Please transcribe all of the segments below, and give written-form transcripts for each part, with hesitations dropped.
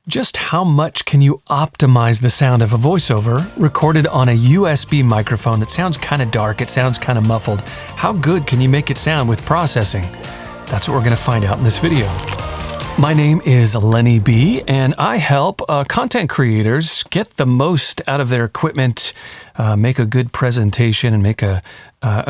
Just how much can you optimize the sound of a voiceover recorded on a USB microphone that sounds kind of dark, it sounds kind of muffled? How good can you make it sound with processing? That's what we're going to find out in this video. My name is Lenny B, and I help content creators get the most out of their equipment, make a good presentation, and make a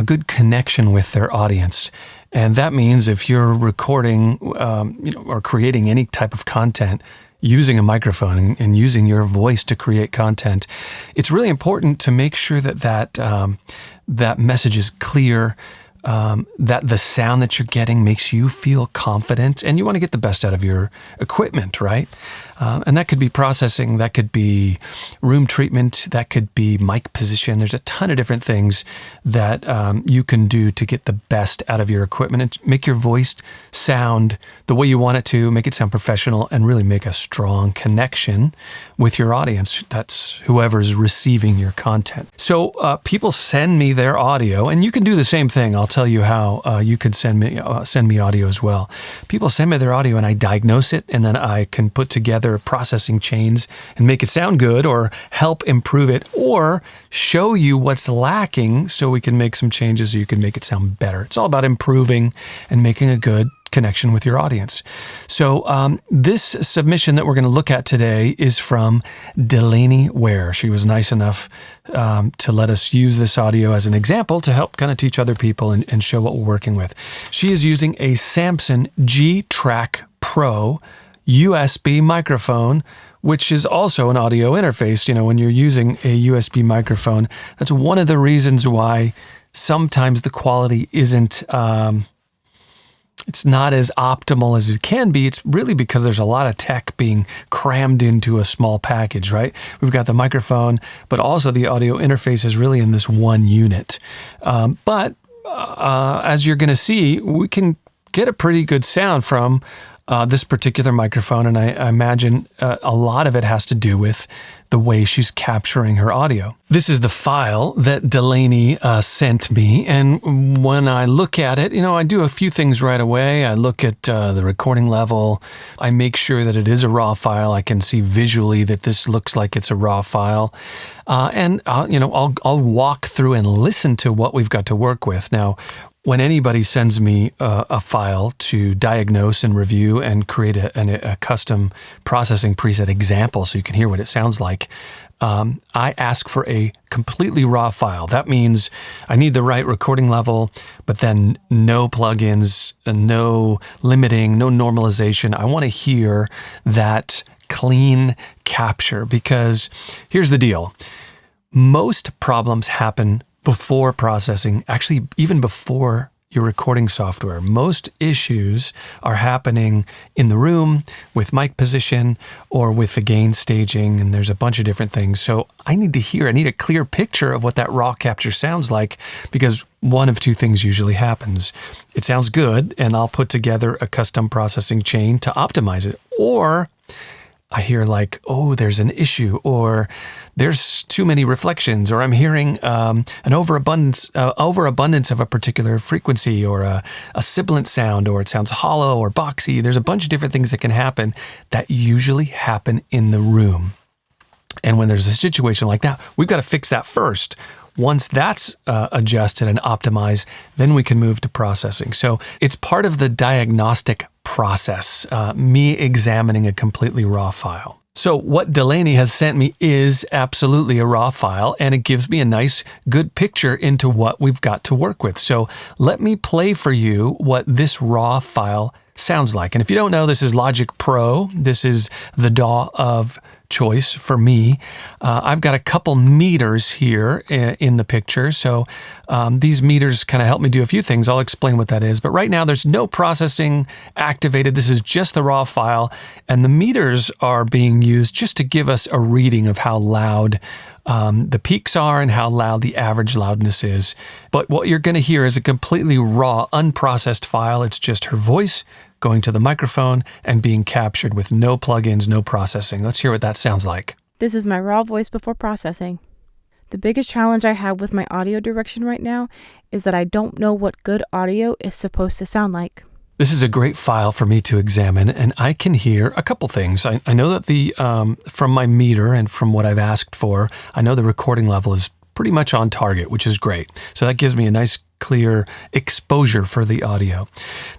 good connection with their audience. And that means if you're recording or creating any type of content using a microphone and using your voice to create content, it's really important to make sure that message is clear, that the sound that you're getting makes you feel confident, and you want to get the best out of your equipment, right? And that could be processing, that could be room treatment, that could be mic position. There's a ton of different things that you can do to get the best out of your equipment and make your voice sound the way you want it to, make it sound professional, and really make a strong connection with your audience. That's whoever's receiving your content. So people send me their audio, and you can do the same thing. I'll tell you how you could send me audio as well. People send me their audio, and I diagnose it, and then I can put together processing chains and make it sound good, or help improve it, or show you what's lacking so we can make some changes so you can make it sound better. It's all about improving and making a good connection with your audience. So this submission that we're going to look at today is from Delaney Ware. She was nice enough to let us use this audio as an example to help kind of teach other people and show what we're working with. She is using a Samson G-Track Pro USB microphone, which is also an audio interface. You know, when you're using a USB microphone, that's one of the reasons why sometimes the quality isn't it's not as optimal as it can be. It's really because there's a lot of tech being crammed into a small package, right? We've got the microphone, but also the audio interface is really in this one unit. But as you're going to see, we can get a pretty good sound from this particular microphone, and I imagine a lot of it has to do with the way she's capturing her audio. This is the file that Delaney sent me, and when I look at it, I do a few things right away. I look at the recording level. I make sure that it is a raw file. I can see visually that this looks like it's a raw file, and I'll walk through and listen to what we've got to work with. Now, when anybody sends me a file to diagnose and review and create a custom processing preset example so you can hear what it sounds like, I ask for a completely raw file. That means I need the right recording level, but then no plugins, no limiting, no normalization. I want to hear that clean capture, because here's the deal. Most problems happen before processing, actually even before your recording software. Most issues are happening in the room with mic position or with the gain staging, and there's a bunch of different things. So I need a clear picture of what that raw capture sounds like, because one of two things usually happens. It sounds good, and I'll put together a custom processing chain to optimize it, or I hear like, oh, there's an issue, or there's too many reflections, or I'm hearing an overabundance of a particular frequency, or a sibilant sound, or it sounds hollow or boxy. There's a bunch of different things that can happen that usually happen in the room. And when there's a situation like that, we've got to fix that first. Once that's adjusted and optimized, then we can move to processing. So it's part of the diagnostic process, me examining a completely raw file. So what Delaney has sent me is absolutely a raw file, and it gives me a nice, good picture into what we've got to work with. So let me play for you what this raw file sounds like. And if you don't know, this is Logic Pro. This is the DAW of choice for me. I've got a couple meters here in the picture. So these meters kind of help me do a few things. I'll explain what that is. But right now there's no processing activated. This is just the raw file. And the meters are being used just to give us a reading of how loud the peaks are and how loud the average loudness is. But what you're going to hear is a completely raw, unprocessed file. It's just her voice going to the microphone and being captured with no plugins, no processing. Let's hear what that sounds like. This is my raw voice before processing. The biggest challenge I have with my audio direction right now is that I don't know what good audio is supposed to sound like. This is a great file for me to examine, and I can hear a couple things. I know that from my meter and from what I've asked for, I know the recording level is pretty much on target, which is great. So that gives me a nice, clear exposure for the audio.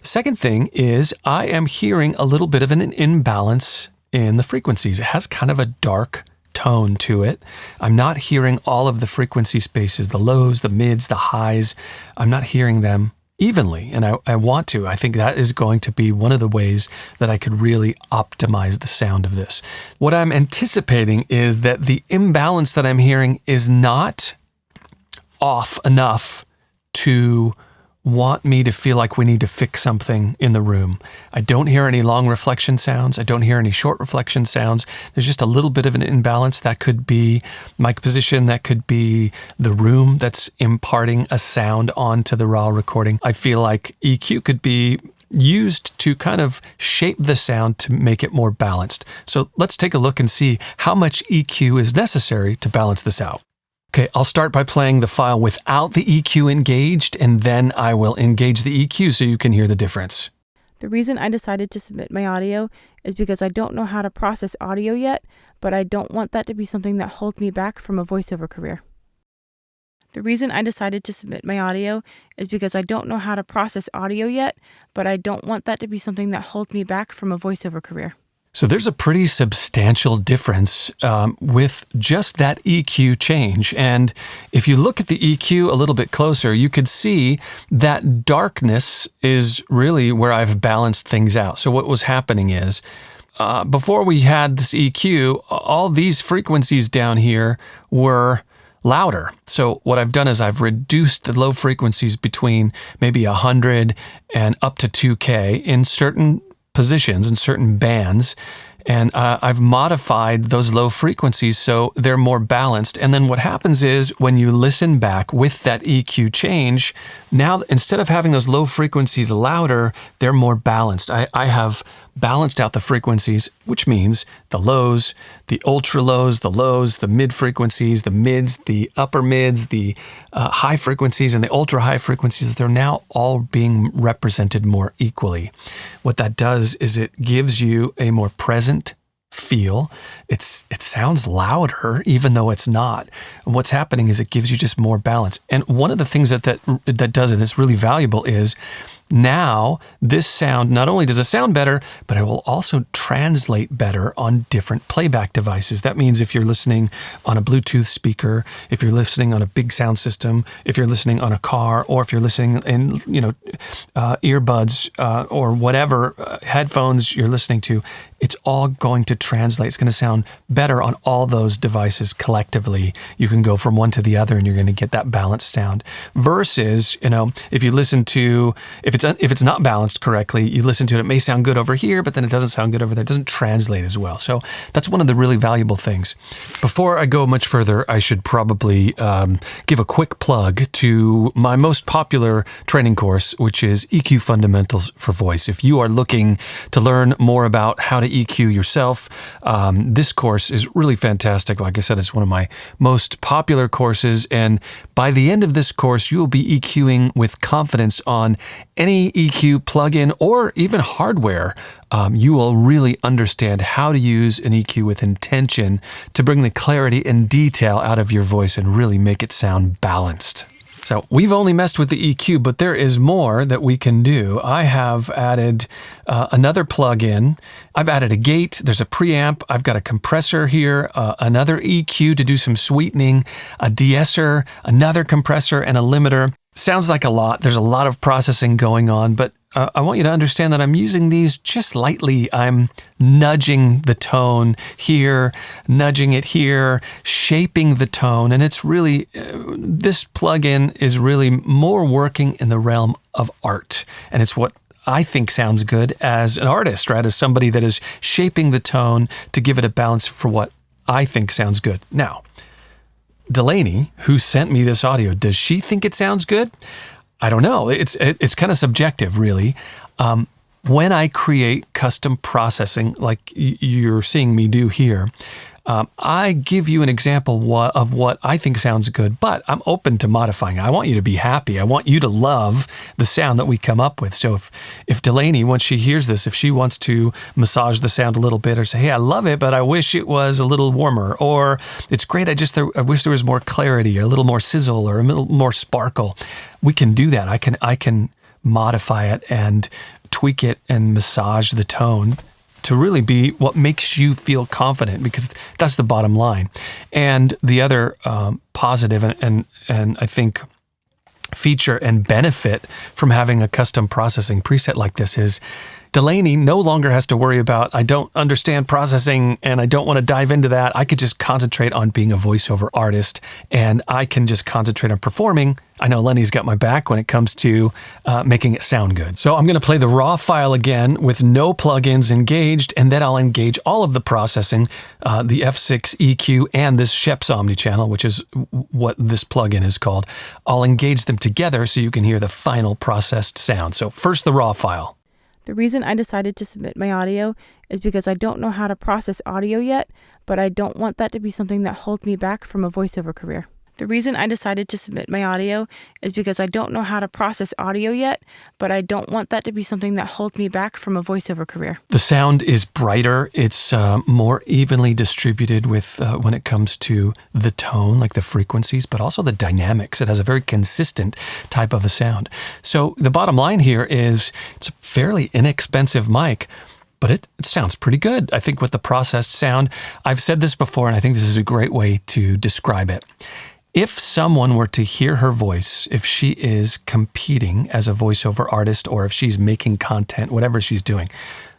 The second thing is I am hearing a little bit of an imbalance in the frequencies. It has kind of a dark tone to it. I'm not hearing all of the frequency spaces, the lows, the mids, the highs. I'm not hearing them evenly, and I want to. I think that is going to be one of the ways that I could really optimize the sound of this. What I'm anticipating is that the imbalance that I'm hearing is not off enough to want me to feel like we need to fix something in the room. I don't hear any long reflection sounds. I don't hear any short reflection sounds. There's just a little bit of an imbalance. That could be mic position. That could be the room that's imparting a sound onto the raw recording. I feel like EQ could be used to kind of shape the sound to make it more balanced. So let's take a look and see how much EQ is necessary to balance this out. Okay, I'll start by playing the file without the EQ engaged, and then I will engage the EQ so you can hear the difference. The reason I decided to submit my audio is because I don't know how to process audio yet, but I don't want that to be something that holds me back from a voiceover career. The reason I decided to submit my audio is because I don't know how to process audio yet, but I don't want that to be something that holds me back from a voiceover career. So there's a pretty substantial difference with just that EQ change. And if you look at the EQ a little bit closer, you could see that darkness is really where I've balanced things out. So what was happening is, before we had this EQ, all these frequencies down here were louder. So what I've done is I've reduced the low frequencies between maybe 100 and up to 2K in certain positions in certain bands, and I've modified those low frequencies so they're more balanced. And then what happens is when you listen back with that EQ change, now instead of having those low frequencies louder, they're more balanced. I have balanced out the frequencies, which means the lows, the ultra lows, the mid frequencies, the mids, the upper mids, the high frequencies, and the ultra high frequencies. They're now all being represented more equally. What that does is it gives you a more present feel. It sounds louder, even though it's not. And what's happening is it gives you just more balance. And one of the things that does it, it's really valuable, is now this sound, not only does it sound better, but it will also translate better on different playback devices. That means if you're listening on a Bluetooth speaker, if you're listening on a big sound system, if you're listening on a car, or if you're listening in earbuds or whatever headphones you're listening to, it's all going to translate. It's going to sound better on all those devices collectively. You can go from one to the other and you're going to get that balanced sound. Versus, if you listen to, if it's not balanced correctly, you listen to it, it may sound good over here, but then it doesn't sound good over there. It doesn't translate as well. So that's one of the really valuable things. Before I go much further, I should probably give a quick plug to my most popular training course, which is EQ Fundamentals for Voice. If you are looking to learn more about how to EQ yourself, this course is really fantastic. Like I said, it's one of my most popular courses, and by the end of this course, you will be EQing with confidence on any EQ plugin or even hardware. You will really understand how to use an EQ with intention to bring the clarity and detail out of your voice and really make it sound balanced. So we've only messed with the EQ, but there is more that we can do. I have added another plugin. I've added a gate. There's a preamp. I've got a compressor here, another EQ to do some sweetening, a de-esser, another compressor, and a limiter. Sounds like a lot. There's a lot of processing going on, but I want you to understand that I'm using these just lightly. I'm nudging the tone here, nudging it here, shaping the tone. And it's really, this plugin is really more working in the realm of art. And it's what I think sounds good as an artist, right? As somebody that is shaping the tone to give it a balance for what I think sounds good. Now, Delaney, who sent me this audio, does she think it sounds good? I don't know. It's kind of subjective, really. When I create custom processing, like you're seeing me do here, I give you an example of what I think sounds good, but I'm open to modifying. I want you to be happy. I want you to love the sound that we come up with. So if Delaney, once she hears this, if she wants to massage the sound a little bit or say, hey, I love it, but I wish it was a little warmer, or it's great, I wish there was more clarity or a little more sizzle or a little more sparkle, we can do that. I can modify it and tweak it and massage the tone to really be what makes you feel confident, because that's the bottom line. And the other positive and I think feature and benefit from having a custom processing preset like this is Delaney no longer has to worry about, I don't understand processing and I don't want to dive into that. I could just concentrate on being a voiceover artist, and I can just concentrate on performing. I know Lenny's got my back when it comes to making it sound good. So I'm going to play the raw file again with no plugins engaged, and then I'll engage all of the processing, the F6 EQ and this Sheps omnichannel, which is what this plugin is called. I'll engage them together so you can hear the final processed sound. So first the raw file. The reason I decided to submit my audio is because I don't know how to process audio yet, but I don't want that to be something that holds me back from a voiceover career. The reason I decided to submit my audio is because I don't know how to process audio yet, but I don't want that to be something that holds me back from a voiceover career. The sound is brighter. It's more evenly distributed with when it comes to the tone, like the frequencies, but also the dynamics. It has a very consistent type of a sound. So the bottom line here is it's a fairly inexpensive mic, but it sounds pretty good. I think with the processed sound, I've said this before, and I think this is a great way to describe it. If someone were to hear her voice, if she is competing as a voiceover artist or if she's making content, whatever she's doing,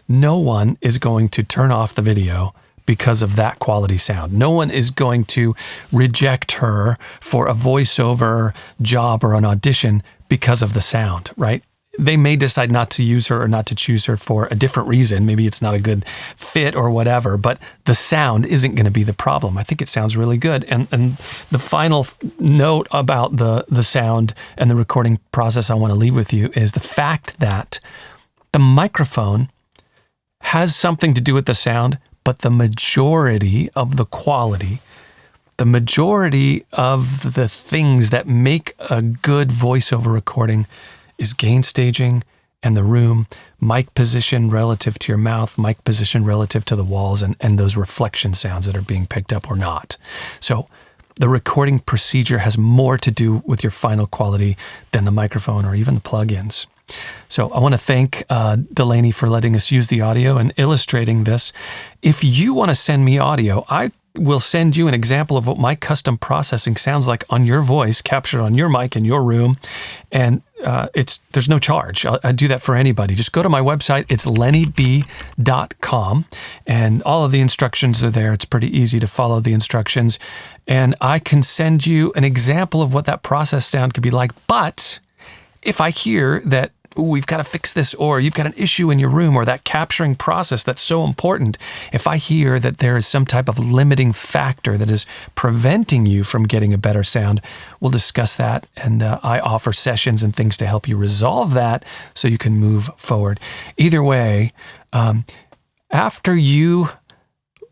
no one is going to turn off the video because of that quality sound. No one is going to reject her for a voiceover job or an audition because of the sound, right? They may decide not to use her or not to choose her for a different reason. Maybe it's not a good fit or whatever, but the sound isn't going to be the problem. I think it sounds really good. And the final note about the sound and the recording process I want to leave with you is the fact that the microphone has something to do with the sound, but the majority of the quality, the majority of the things that make a good voiceover recording is gain staging and the room, mic position relative to your mouth, mic position relative to the walls, and those reflection sounds that are being picked up or not. So the recording procedure has more to do with your final quality than the microphone or even the plugins. So I want to thank Delaney for letting us use the audio and illustrating this. If you want to send me audio, I will send you an example of what my custom processing sounds like on your voice, captured on your mic in your room. And there's no charge. I do that for anybody. Just go to my website. It's lennyb.com, and all of the instructions are there. It's pretty easy to follow the instructions. And I can send you an example of what that process sound could be like. But if I hear that, we've got to fix this, or you've got an issue in your room, or that capturing process that's so important, if I hear that there is some type of limiting factor that is preventing you from getting a better sound, we'll discuss that, and I offer sessions and things to help you resolve that so you can move forward. Either way, after you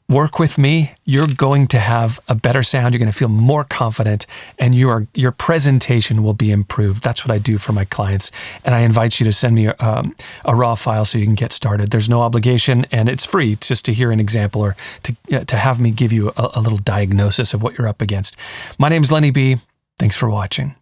work with me, you're going to have a better sound, you're going to feel more confident, and your presentation will be improved. That's what I do for my clients, and I invite you to send me a raw file so you can get started. There's no obligation, and it's free just to hear an example or to have me give you a little diagnosis of what you're up against. My name's Lenny B. Thanks for watching.